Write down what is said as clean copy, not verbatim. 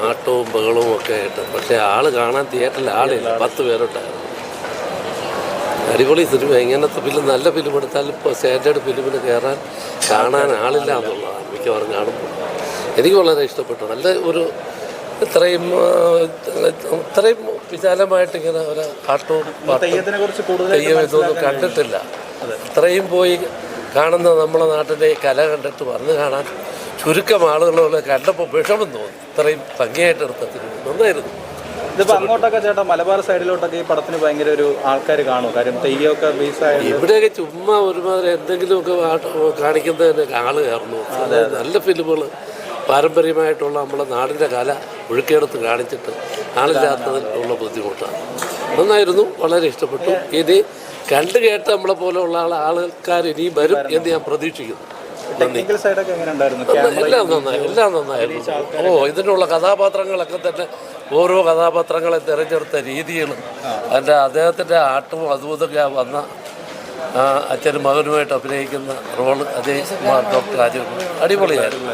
ആട്ടവും ബഹളവും ഒക്കെ ആയിട്ട്. പക്ഷേ ആള് കാണാൻ തിയേറ്ററിൽ ആളില്ല, 10 പേരുണ്ടായിരുന്നു. അടിപൊളി സിനിമ. ഇങ്ങനത്തെ ഫിലിം, നല്ല ഫിലിം എടുത്താലും ഇപ്പോൾ സ്റ്റാൻഡേർഡ് ഫിലിമിന് കയറാൻ കാണാൻ ആളില്ല എന്നുള്ളതാണ് മിക്കവാറും കാണുമ്പോൾ. എനിക്ക് വളരെ ഇഷ്ടപ്പെട്ടു. നല്ല ഒരു ഇത്രയും വിശാലമായിട്ട് ഇങ്ങനെ ഒരു ആട്ടവും തെയ്യം ഇതൊന്നും കണ്ടിട്ടില്ല. ഇത്രയും പോയി കാണുന്ന നമ്മളെ നാട്ടിലെ കല കണ്ടിട്ട് വന്ന് കാണാൻ ചുരുക്കം ആളുകളെ കണ്ടപ്പോൾ വിഷമം തോന്നി. ഇത്രയും ഭംഗിയായിട്ട് എടുത്ത സിനിമ നന്നായിരുന്നു. ഇതിപ്പോൾ അങ്ങോട്ടൊക്കെ ചേട്ടാ മലബാർ സൈഡിലോട്ടൊക്കെ ഈ പടത്തിന് ഭയങ്കര ഒരു ആൾക്കാർ കാണും. കാര്യം തെയ്യമൊക്കെ ബേസായിട്ട് ഇവിടെയൊക്കെ ചുമ്മാ ഒരുമാതിരി എന്തെങ്കിലുമൊക്കെ കാണിക്കുന്നതിന് ആള് കയറുന്നു. നല്ല ഫിലിമുകൾ പാരമ്പര്യമായിട്ടുള്ള നമ്മുടെ നാടിൻ്റെ കല ഒഴുക്കിയെടുത്ത് കാണിച്ചിട്ട് ആളില്ലാത്തതിൽ ഉള്ള ബുദ്ധിമുട്ടാണ്. നന്നായിരുന്നു, വളരെ ഇഷ്ടപ്പെട്ടു. ഇനി കണ്ടു കേട്ട് നമ്മളെ പോലെയുള്ള ആൾക്കാർ ഇനിയും വരും എന്ന് ഞാൻ പ്രതീക്ഷിക്കുന്നു. എല്ലാം നന്നായിരുന്നു. ഇതിനുള്ള കഥാപാത്രങ്ങളൊക്കെ തന്നെ ഓരോ കഥാപാത്രങ്ങളെ തിരഞ്ഞെടുത്ത രീതികളും അതിൻ്റെ അദ്ദേഹത്തിൻ്റെ ആട്ടവും അതും ഇതൊക്കെ വന്ന അച്ഛനും മകനുമായിട്ട് അഭിനയിക്കുന്ന റോള്, അതേ ഡോക്ടർ രാജകുമാർ അടിപൊളിയായിരുന്നു.